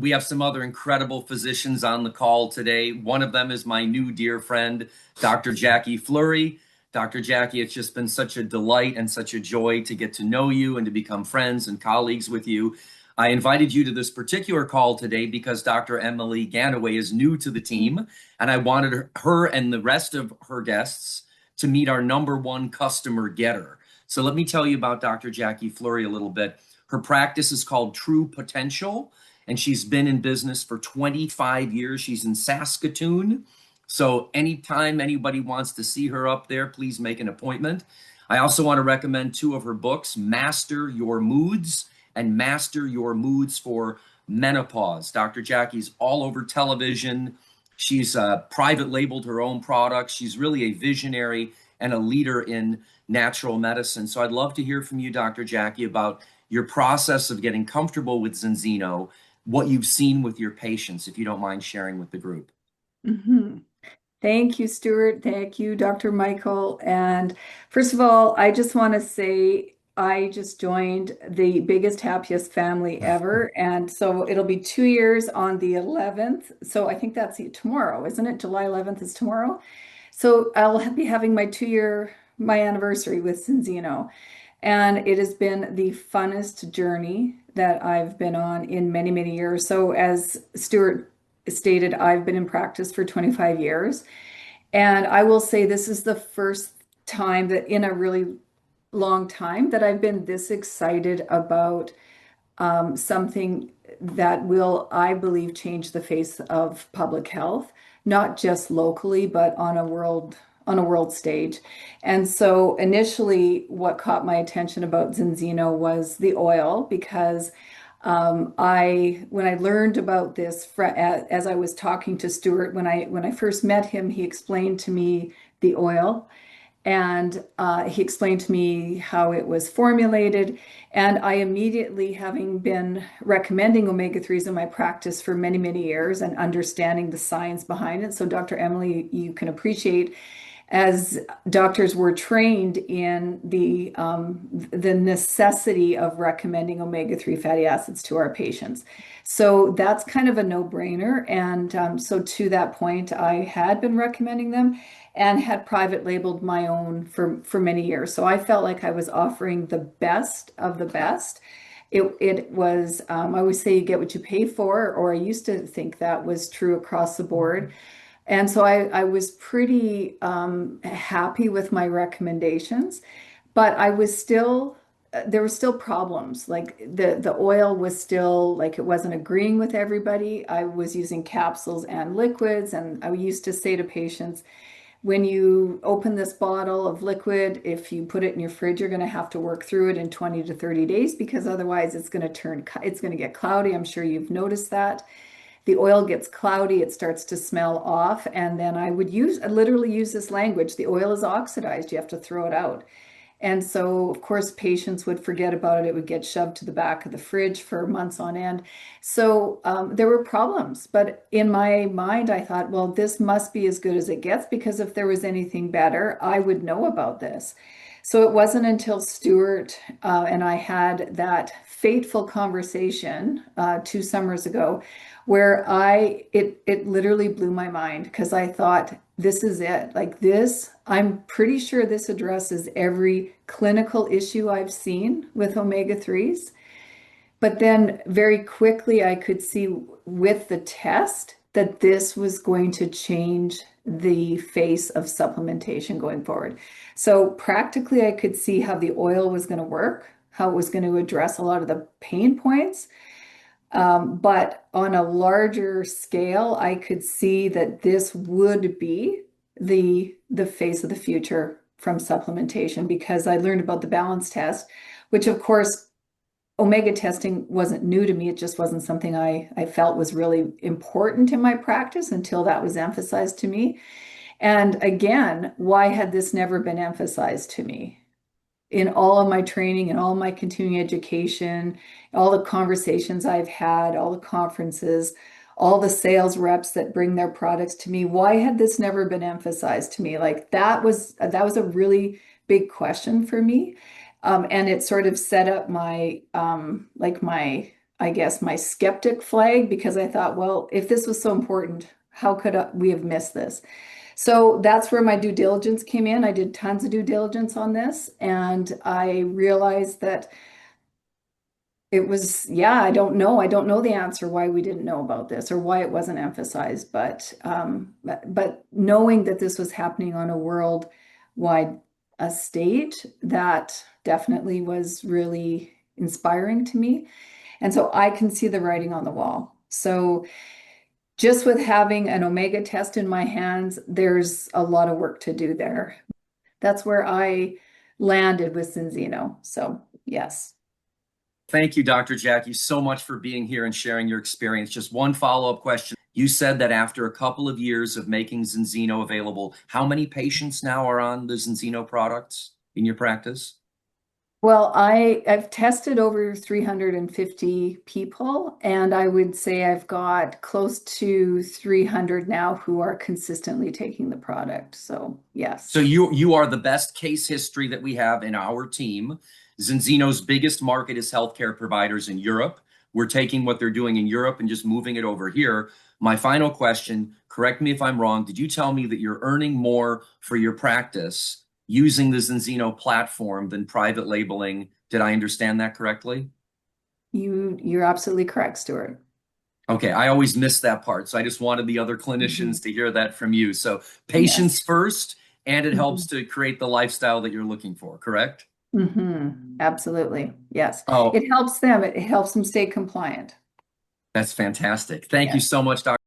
We have some other incredible physicians on the call today. One of them is my new dear friend, Dr. Jacqui Fleury. Dr. Jacqui, it's just been such a delight and such a joy to get to know you and to become friends and colleagues with you. I invited you to this particular call today because Dr. Emily Ganaway is new to the team, and I wanted her and the rest of her guests to meet our number one customer getter. So let me tell you about Dr. Jacqui Fleury a little bit. Her practice is called True Potential, and she's been in business for 25 years. She's in Saskatoon. So anytime anybody wants to see her up there, please make an appointment. I also want to recommend two of her books, Master Your Moods and Master Your Moods for Menopause. Dr. Jacqui's all over television. She's private labeled her own products. She's really a visionary and a leader in natural medicine. So I'd love to hear from you, Dr. Jacqui, about your process of getting comfortable with Zinzino, what you've seen with your patients, if you don't mind sharing with the group. Mm-hmm. Thank you, Stuart. Thank you, Dr. Michael. And first of all, I just want to say I just joined the biggest, happiest family ever. And so it'll be 2 years on the 11th. So I think that's tomorrow, isn't it? July 11th is tomorrow. So I'll be having my 2 year, my anniversary with Zinzino. And it has been the funnest journey that I've been on in many, many years. So as Stuart stated, I've been in practice for 25 years. And I will say this is the first time that in a really long time that I've been this excited about something that will, I believe, change the face of public health, not just locally, but on a world stage. And so initially what caught my attention about Zinzino was the oil because when I learned about this, as I was talking to Stuart, when I first met him, he explained to me the oil, and he explained to me how it was formulated. And I immediately, having been recommending omega-3s in my practice for many, many years and understanding the science behind it. So, Dr. Emily, you can appreciate as doctors were trained in the necessity of recommending omega-3 fatty acids to our patients. So that's kind of a no-brainer. And so to that point, I had been recommending them and had private labeled my own for many years. So I felt like I was offering the best of the best. It was, I always say you get what you pay for, or I used to think that was true across the board. And so I was pretty happy with my recommendations, but I was still, there were still problems. Like the oil was still like it wasn't agreeing with everybody. I was using capsules and liquids, and I used to say to patients, when you open this bottle of liquid, if you put it in your fridge, you're going to have to work through it in 20 to 30 days because otherwise it's going to get cloudy. I'm sure you've noticed that the oil gets cloudy, it starts to smell off. And then I literally use this language, the oil is oxidized, you have to throw it out. And so, of course, patients would forget about it. It would get shoved to the back of the fridge for months on end. So there were problems. But in my mind, I thought, well, this must be as good as it gets because if there was anything better, I would know about this. So it wasn't until Stuart and I had that fateful conversation 2 summers ago where it literally blew my mind because I thought, this is it. Like this, I'm pretty sure this addresses every clinical issue I've seen with omega-3s. But then very quickly, I could see with the test that this was going to change the face of supplementation going forward. So practically, I could see how the oil was going to work, how it was going to address a lot of the pain points. But on a larger scale, I could see that this would be the face of the future from supplementation because I learned about the balance test, which of course omega testing wasn't new to me. It just wasn't something I felt was really important in my practice until that was emphasized to me. And again, why had this never been emphasized to me? In all of my training and all my continuing education, all the conversations I've had, all the conferences, all the sales reps that bring their products to me, why had this never been emphasized to me? Like that was a really big question for me. And it sort of set up my I guess, my skeptic flag because I thought, well, if this was so important, how could we have missed this? So that's where my due diligence came in. I did tons of due diligence on this, and I realized that it was, yeah, I don't know. I don't know the answer why we didn't know about this or why it wasn't emphasized, but knowing that this was happening on a worldwide state, that definitely was really inspiring to me. And so I can see the writing on the wall. So just with having an omega test in my hands, there's a lot of work to do there. That's where I landed with Zinzino. So yes. Thank you, Dr. Jacqui, so much for being here and sharing your experience. Just one follow-up question. You said that after a couple of years of making Zinzino available, how many patients now are on the Zinzino products in your practice? Well, I've tested over 350 people, and I would say I've got close to 300 now who are consistently taking the product. So yes. So you are the best case history that we have in our team. Zinzino's biggest market is healthcare providers in Europe. We're taking what they're doing in Europe and just moving it over here. My final question, correct me if I'm wrong, did you tell me that you're earning more for your practice using the Zinzino platform than private labeling? Did I understand that correctly? You're absolutely correct, Stuart. Okay, I always miss that part. So I just wanted the other clinicians to hear that from you. So patients Yes. first, and it hmm helps to create the lifestyle that you're looking for, correct? Absolutely. Yes. Oh, It helps them. It helps them stay compliant. that's fantastic. Thank you Yes. so much, Dr.